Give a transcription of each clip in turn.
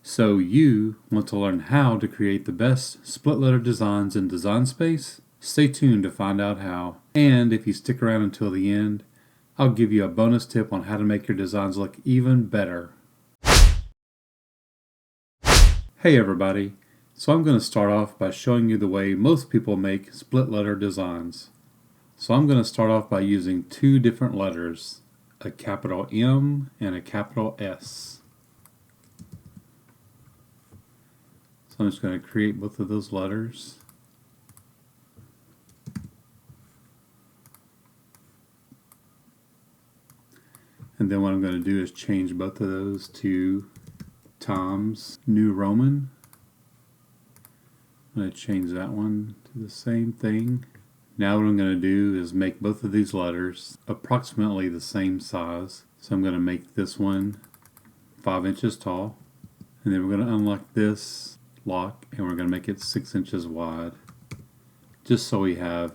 So you want to learn how to create the best split letter designs in Design Space? Stay tuned to find out how. And if you stick around until the end, I'll give you a bonus tip on how to make your designs look even better. Hey everybody, so I'm going to start off by showing you the way most people make split letter designs. So I'm going to start off by using two different letters, a capital M and a capital S. So I'm just going to create both of those letters. And then what I'm going to do is change both of those to Times New Roman. I'm going to change that one to the same thing. Now what I'm going to do is make both of these letters approximately the same size. So I'm going to make this one 5 inches tall. And then we're going to unlock this lock and we're going to make it 6 inches wide. Just so we have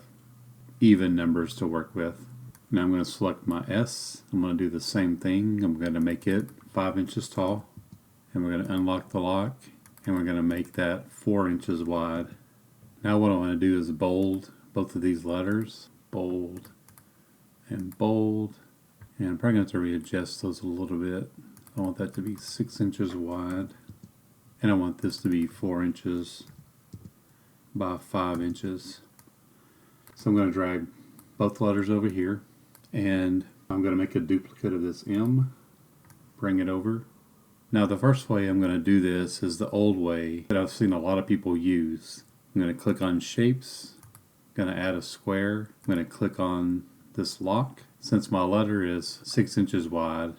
even numbers to work with. Now I'm going to select my S. I'm going to do the same thing. I'm going to make it 5 inches tall. And we're going to unlock the lock. And we're going to make that 4 inches wide. Now what I want to do is bold both of these letters. Bold and bold. And I'm probably going to have to readjust those a little bit. I want that to be 6 inches wide. And I want this to be 4 inches by 5 inches. So I'm going to drag both letters over here. And I'm going to make a duplicate of this M. Bring it over. Now the first way I'm going to do this is the old way that I've seen a lot of people use. I'm going to click on Shapes. I'm going to add a square. I'm going to click on this lock. Since my letter is 6 inches wide,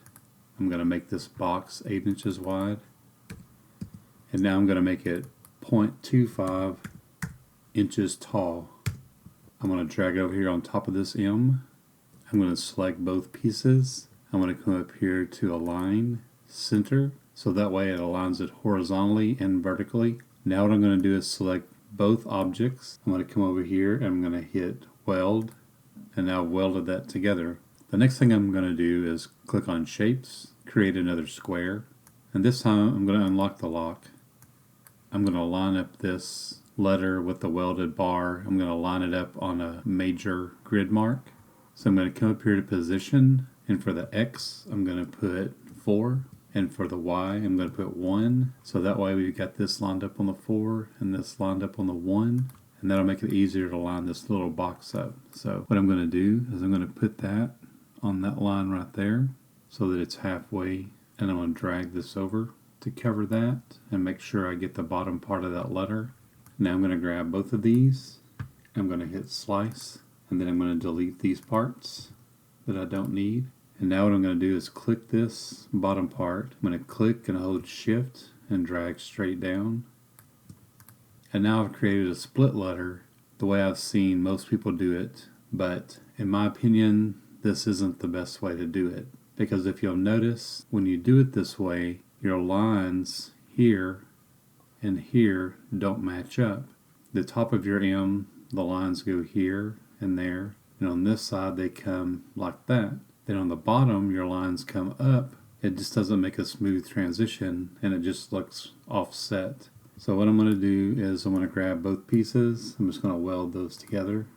I'm going to make this box 8 inches wide. And now I'm going to make it 0.25 inches tall. I'm going to drag it over here on top of this M. I'm going to select both pieces. I'm going to come up here to Align Center. So that way it aligns it horizontally and vertically. Now what I'm going to do is select both objects. I'm going to come over here and I'm going to hit Weld. And now I've welded that together. The next thing I'm going to do is click on Shapes, create another square. And this time I'm going to unlock the lock. I'm going to line up this letter with the welded bar. I'm going to line it up on a major grid mark. So I'm going to come up here to position, and for the X I'm going to put 4, and for the Y I'm going to put 1. So that way we've got this lined up on the 4 and this lined up on the 1, and that'll make it easier to line this little box up. So what I'm going to do is I'm going to put that on that line right there so that it's halfway, and I'm going to drag this over to cover that and make sure I get the bottom part of that letter. Now I'm going to grab both of these. I'm going to hit Slice, and then I'm going to delete these parts that I don't need. And now what I'm going to do is click this bottom part. I'm going to click and hold Shift and drag straight down. And now I've created a split letter the way I've seen most people do it. But in my opinion, this isn't the best way to do it. Because if you'll notice, when you do it this way, your lines here and here don't match up. The top of your M, the lines go here and there, and on this side they come like that. Then on the bottom your lines come up. It just doesn't make a smooth transition and it just looks offset. So what I'm going to do is I'm going to grab both pieces. I'm just going to weld those together.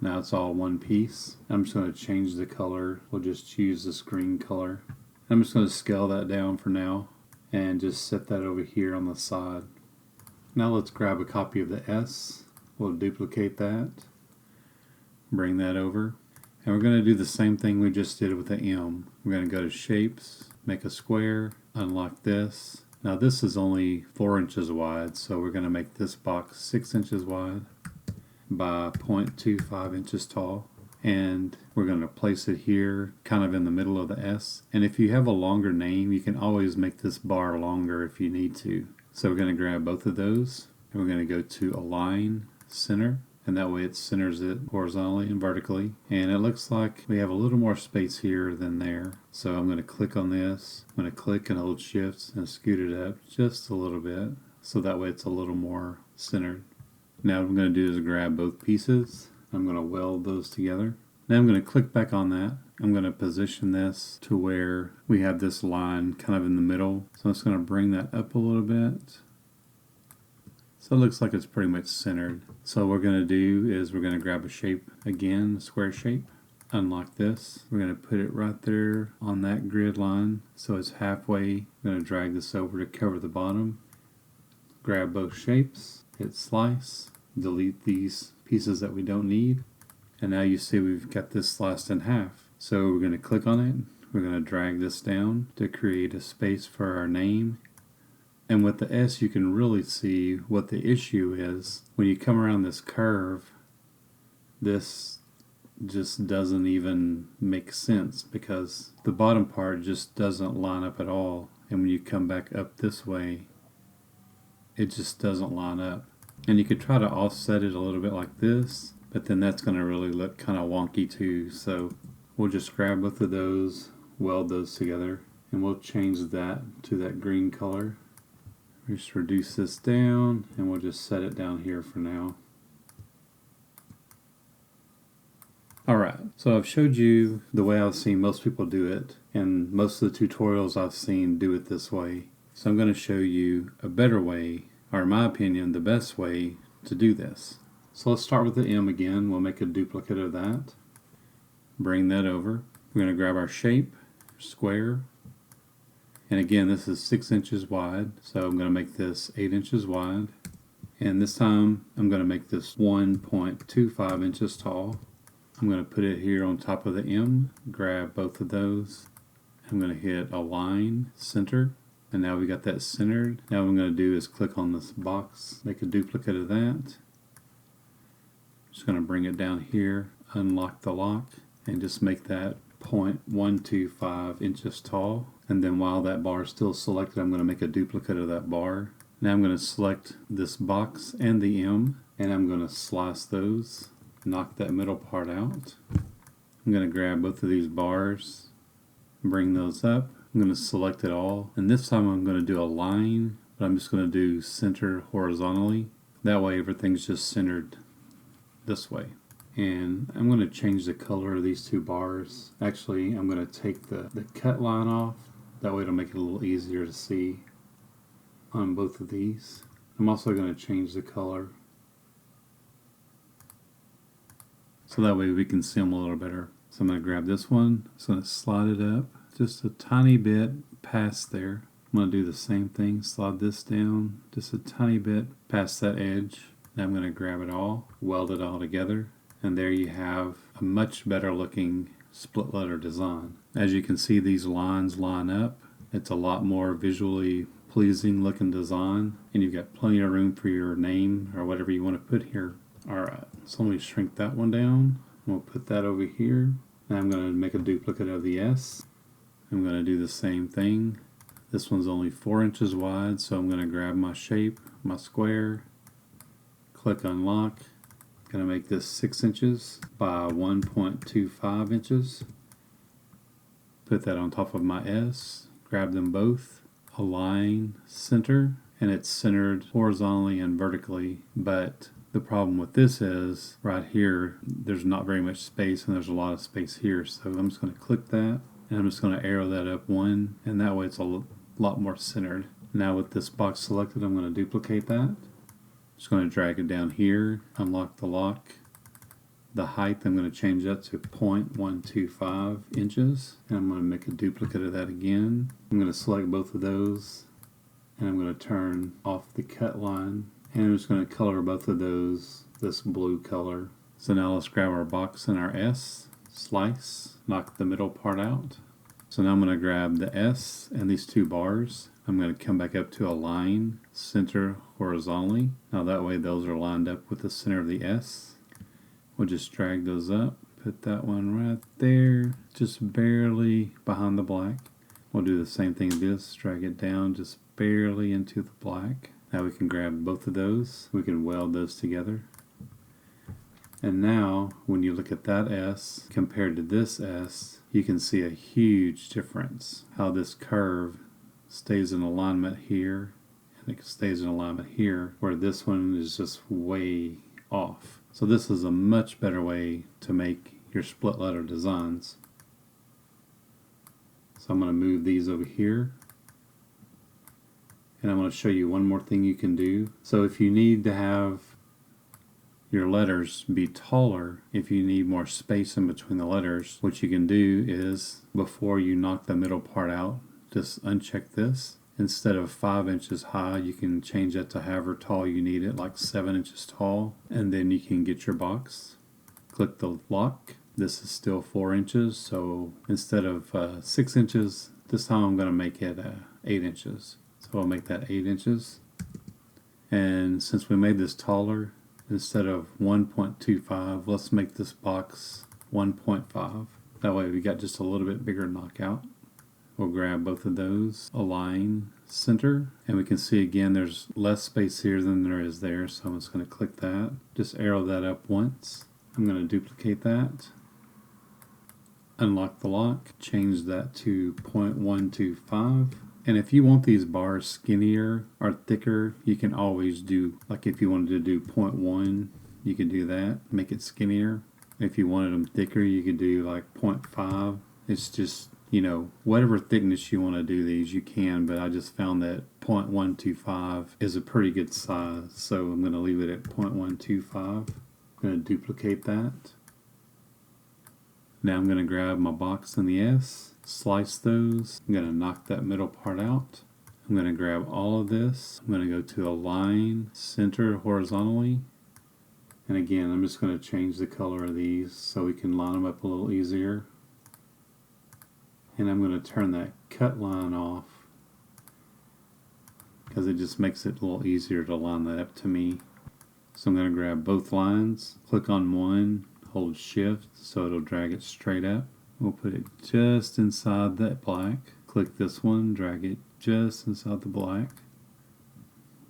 Now it's all one piece. I'm just going to change the color. We'll just choose the screen color. I'm just going to scale that down for now and just set that over here on the side. Now let's grab a copy of the S. We'll duplicate that, bring that over, and we're going to do the same thing we just did with the M. We're going to go to Shapes, make a square, unlock this. Now this is only 4 inches wide, so we're going to make this box 6 inches wide by 0.25 inches tall. And we're going to place it here kind of in the middle of the S. And if you have a longer name, you can always make this bar longer if you need to. So we're going to grab both of those and we're going to go to Align Center, and that way it centers it horizontally and vertically. And it looks like we have a little more space here than there. So I'm going to click on this. I'm going to click and hold Shift and scoot it up just a little bit so that way it's a little more centered. Now what I'm going to do is grab both pieces. I'm going to weld those together. Now I'm going to click back on that I'm going to position this to where we have this line kind of in the middle. So I'm just going to bring that up a little bit. So it looks like it's pretty much centered. So what we're going to do is we're going to grab a shape again, a square shape. Unlock this. We're going to put it right there on that grid line. So it's halfway. I'm going to drag this over to cover the bottom. Grab both shapes, hit slice, delete these pieces that we don't need. And now you see we've got this sliced in half. So we're going to click on it. We're going to drag this down to create a space for our name. And with the S, you can really see what the issue is. When you come around this curve, this just doesn't even make sense because the bottom part just doesn't line up at all. And when you come back up this way, it just doesn't line up. And you could try to offset it a little bit like this, but then that's going to really look kind of wonky too. So we'll just grab both of those, weld those together, and we'll change that to that green color. Just reduce this down, and we'll just set it down here for now. Alright, so I've showed you the way I've seen most people do it, and most of the tutorials I've seen do it this way. So I'm going to show you a better way, or in my opinion, the best way to do this. So let's start with the M again. We'll make a duplicate of that. Bring that over. We're going to grab our shape, square, and again this is 6 inches wide, so I'm going to make this 8 inches wide. And this time I'm going to make this 1.25 inches tall. I'm going to put it here on top of the M, grab both of those. I'm going to hit Align, Center, and now we got that centered. Now what I'm going to do is click on this box, make a duplicate of that. Just going to bring it down here, unlock the lock, and just make that 0.125 inches tall. And then while that bar is still selected, I'm going to make a duplicate of that bar. Now I'm going to select this box and the M, and I'm going to slice those. Knock that middle part out. I'm going to grab both of these bars, bring those up. I'm going to select it all, and this time I'm going to do a line, but I'm just going to do center horizontally. That way everything's just centered this way. And I'm going to change the color of these two bars. Actually, I'm going to take the cut line off. That way it'll make it a little easier to see on both of these. I'm also going to change the color, so that way we can see them a little better. So I'm going to grab this one, so I'm going to slide it up just a tiny bit past there. I'm going to do the same thing, slide this down just a tiny bit past that edge. Now I'm going to grab it all, weld it all together, and there you have a much better looking split letter design. As you can see, these lines line up. It's a lot more visually pleasing looking design, and you've got plenty of room for your name or whatever you want to put here. Alright, so let me shrink that one down. We'll put that over here. Now I'm going to make a duplicate of the S. I'm going to do the same thing. This one's only 4 inches wide, so I'm going to grab my shape, my square, click unlock. I'm going to make this 6 inches by 1.25 inches. Put that on top of my S. Grab them both. Align, center, and it's centered horizontally and vertically, but the problem with this is right here there's not very much space, and there's a lot of space here, so I'm just going to click that, and I'm just going to arrow that up one, and that way it's a lot more centered. Now with this box selected, I'm going to duplicate that. Just going to drag it down here, unlock the lock. The height, I'm going to change that to 0.125 inches, and I'm going to make a duplicate of that again. I'm going to select both of those, and I'm going to turn off the cut line, and I'm just going to color both of those this blue color. So now let's grab our box and our S, slice, knock the middle part out. So now I'm going to grab the S and these two bars. I'm going to come back up to Align, Center horizontally. Now that way those are lined up with the center of the S. We'll just drag those up, put that one right there, just barely behind the black. We'll do the same thing with this, drag it down just barely into the black. Now we can grab both of those, we can weld those together. And now when you look at that S compared to this S, you can see a huge difference. How this curve stays in alignment here, and it stays in alignment here, where this one is just way off. So this is a much better way to make your split letter designs. So I'm going to move these over here. And I'm going to show you one more thing you can do. So if you need to have your letters be taller, if you need more space in between the letters, what you can do is, before you knock the middle part out, just uncheck this. Instead of 5 inches high, you can change that to however tall you need it, like 7 inches tall, and then you can get your box. Click the lock. This is still 4 inches, so instead of 6 inches, this time I'm going to make it 8 inches. So I'll make that 8 inches. And since we made this taller, instead of 1.25, let's make this box 1.5. That way we got just a little bit bigger knockout. We'll grab both of those, align, center, and we can see again there's less space here than there is there, so I'm just going to click that. Just arrow that up once. I'm going to duplicate that. Unlock the lock, change that to 0.125. And if you want these bars skinnier or thicker, you can always do, like if you wanted to do 0.1, you could do that, make it skinnier. If you wanted them thicker, you could do like 0.5. It's just, you know, whatever thickness you want to do these, you can, but I just found that 0.125 is a pretty good size, so I'm going to leave it at 0.125. I'm going to duplicate that. Now I'm going to grab my box and the S, slice those. I'm going to knock that middle part out. I'm going to grab all of this. I'm going to go to Align, Center horizontally. And again, I'm just going to change the color of these so we can line them up a little easier. And I'm going to turn that cut line off because it just makes it a little easier to line that up to me. So I'm going to grab both lines, click on one, hold shift so it'll drag it straight up. We'll put it just inside that black. Click this one, drag it just inside the black.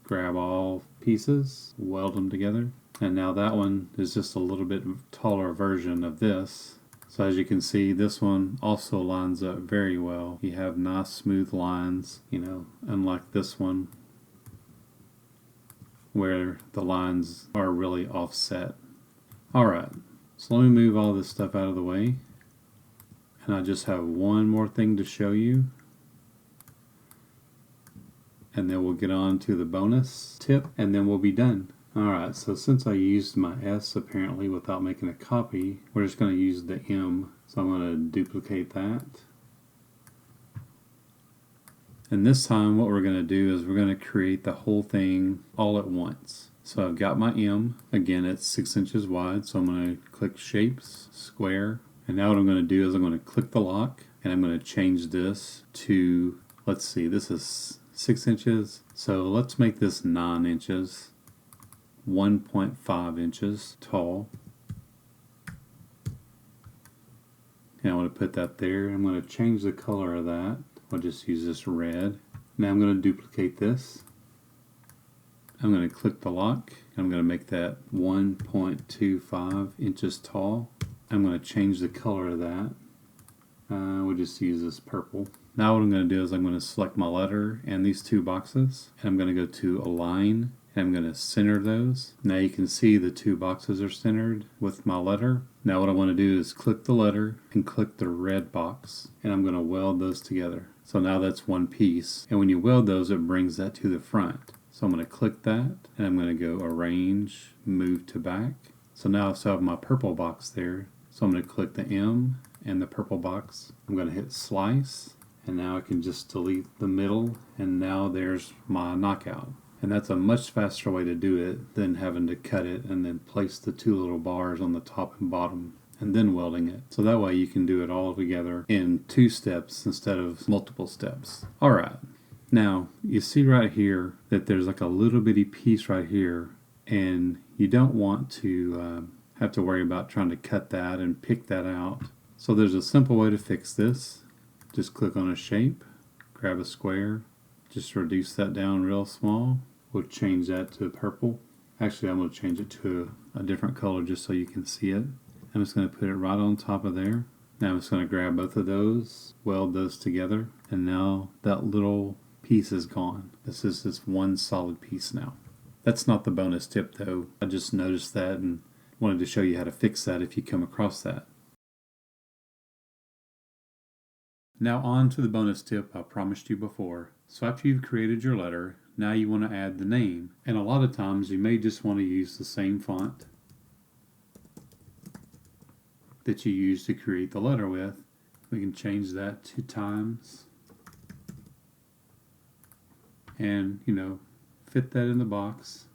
Grab all pieces, weld them together. And now that one is just a little bit taller version of this. So as you can see, this one also lines up very well. You have nice smooth lines, you know, unlike this one where the lines are really offset. Alright, so let me move all this stuff out of the way. And I just have one more thing to show you. And then we'll get on to the bonus tip and then we'll be done. Alright, so since I used my S apparently without making a copy, we're just going to use the M. So I'm going to duplicate that. And this time what we're going to do is we're going to create the whole thing all at once. So I've got my M. Again, it's 6 inches wide, so I'm going to click Shapes, Square. And now what I'm going to do is I'm going to click the lock and I'm going to change this to, let's see, this is 6 inches. So let's make this 9 inches. 1.5 inches tall. And I want to put that there. I'm going to change the color of that. I'll just use this red. Now I'm going to duplicate this. I'm going to click the lock. I'm going to make that 1.25 inches tall. I'm going to change the color of that. We'll just use this purple. Now what I'm going to do is I'm going to select my letter and these two boxes. And I'm going to go to Align. And I'm going to center those. Now you can see the two boxes are centered with my letter. Now what I want to do is click the letter and click the red box. And I'm going to weld those together. So now that's one piece. And when you weld those, it brings that to the front. So I'm going to click that and I'm going to go Arrange, Move to Back. So now I still have my purple box there. So I'm going to click the M and the purple box. I'm going to hit Slice. And now I can just delete the middle. And now there's my knockout. And that's a much faster way to do it than having to cut it and then place the two little bars on the top and bottom and then welding it. So that way you can do it all together in 2 steps instead of multiple steps. Alright, now you see right here that there's like a little bitty piece right here and you don't want to have to worry about trying to cut that and pick that out. So there's a simple way to fix this. Just click on a shape, grab a square, just reduce that down real small. We'll change that to purple. Actually, I'm going to change it to a different color just so you can see it. I'm just going to put it right on top of there. Now I'm just going to grab both of those, weld those together, and now that little piece is gone. This is just one solid piece now. That's not the bonus tip though. I just noticed that and wanted to show you how to fix that if you come across that. Now on to the bonus tip I promised you before. So after you've created your letter, now you want to add the name. And a lot of times you may just want to use the same font that you used to create the letter with. We can change that to Times. And, fit that in the box.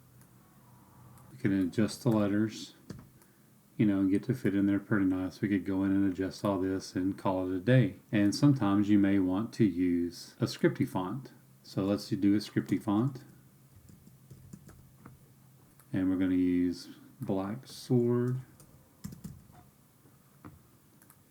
We can adjust the letters, and get to fit in there pretty nice. We could go in and adjust all this and call it a day. And sometimes you may want to use a scripty font. So let's do a scripty font. And we're going to use Black Sword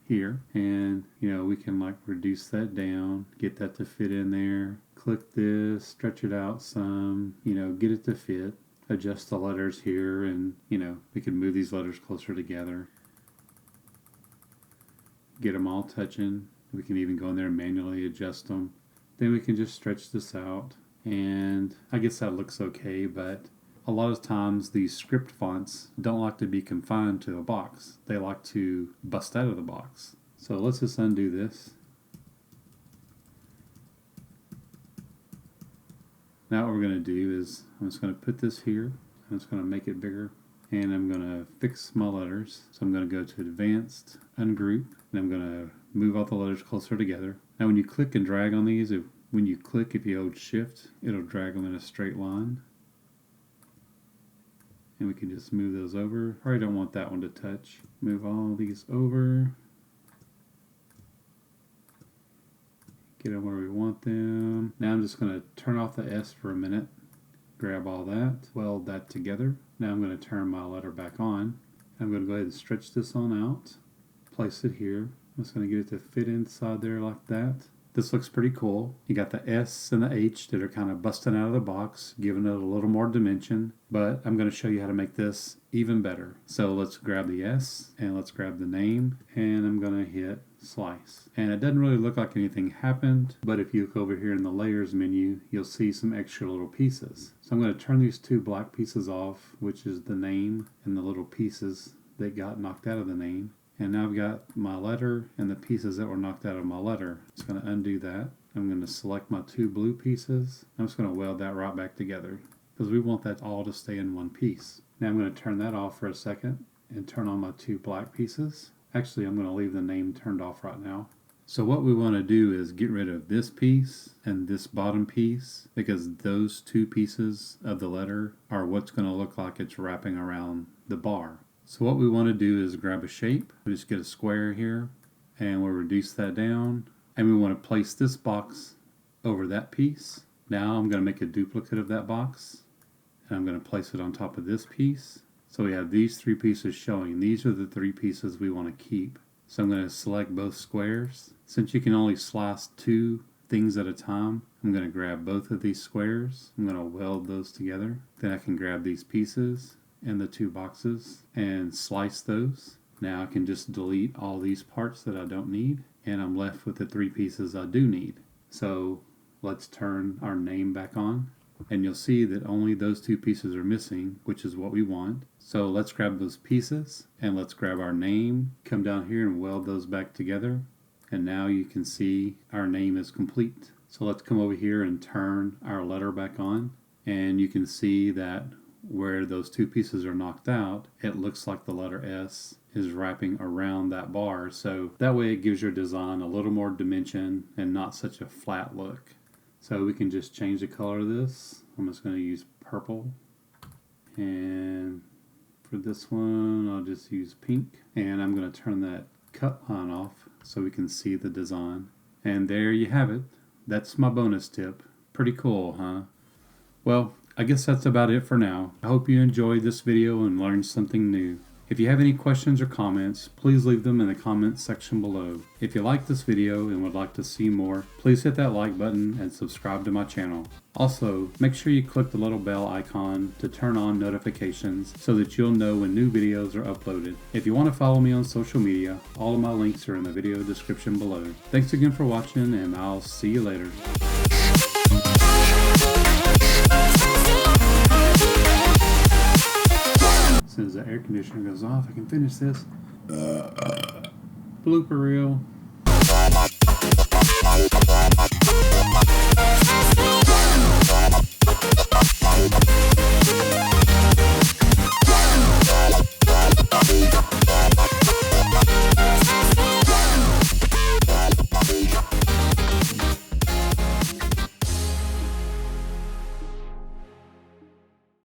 here. And, we can reduce that down, get that to fit in there. Click this, stretch it out some, get it to fit. Adjust the letters here, and we can move these letters closer together, get them all touching. We can even go in there and manually adjust them. Then we can just stretch this out, and I guess that looks okay, but a lot of times these script fonts don't like to be confined to a box. They like to bust out of the box. So let's just undo this. Now what we're going to do is I'm just going to put this here. I'm just going to make it bigger. And I'm going to fix my letters. So I'm going to go to Advanced, Ungroup, and I'm going to move all the letters closer together. Now when you click and drag on these, if you hold Shift, it'll drag them in a straight line. And we can just move those over. Probably don't want that one to touch. Move all these over. Get them where we want them. Now I'm just going to turn off the S for a minute. Grab all that, weld that together. Now I'm going to turn my letter back on. I'm going to go ahead and stretch this on out. Place it here. I'm just going to get it to fit inside there like that. This looks pretty cool. You got the S and the H that are kind of busting out of the box, giving it a little more dimension. But I'm going to show you how to make this even better. So let's grab the S and let's grab the name, and I'm going to hit Slice. And it doesn't really look like anything happened, but if you look over here in the Layers menu, you'll see some extra little pieces. So I'm going to turn these two black pieces off, which is the name and the little pieces that got knocked out of the name. And now I've got my letter and the pieces that were knocked out of my letter. Just going to undo that. I'm going to select my two blue pieces. I'm just going to weld that right back together because we want that all to stay in one piece. Now I'm going to turn that off for a second and turn on my two black pieces. Actually, I'm going to leave the name turned off right now. So what we want to do is get rid of this piece and this bottom piece, because those two pieces of the letter are what's going to look like it's wrapping around the bar. So what we want to do is grab a shape. We just get a square here and we'll reduce that down. And we want to place this box over that piece. Now I'm going to make a duplicate of that box and I'm going to place it on top of this piece. So we have these three pieces showing. These are the three pieces we want to keep. So I'm going to select both squares. Since you can only slice two things at a time, I'm going to grab both of these squares. I'm going to weld those together. Then I can grab these pieces and the two boxes and slice those. Now I can just delete all these parts that I don't need, and I'm left with the three pieces I do need. So let's turn our name back on, and you'll see that only those two pieces are missing, which is what we want. So let's grab those pieces and let's grab our name, come down here and weld those back together, and now you can see our name is complete. So let's come over here and turn our letter back on, and you can see that where those two pieces are knocked out, it looks like the letter S is wrapping around that bar. So that way it gives your design a little more dimension and not such a flat look. So we can just change the color of this. I'm just going to use purple. And for this one, I'll just use pink. And I'm going to turn that cut line off so we can see the design. And there you have it. That's my bonus tip. Pretty cool, huh? Well, I guess that's about it for now. I hope you enjoyed this video and learned something new. If you have any questions or comments, please leave them in the comments section below. If you liked this video and would like to see more, please hit that like button and subscribe to my channel. Also, make sure you click the little bell icon to turn on notifications so that you'll know when new videos are uploaded. If you want to follow me on social media, all of my links are in the video description below. Thanks again for watching, and I'll see you later. As soon as the air conditioner goes off, I can finish this. Blooper reel.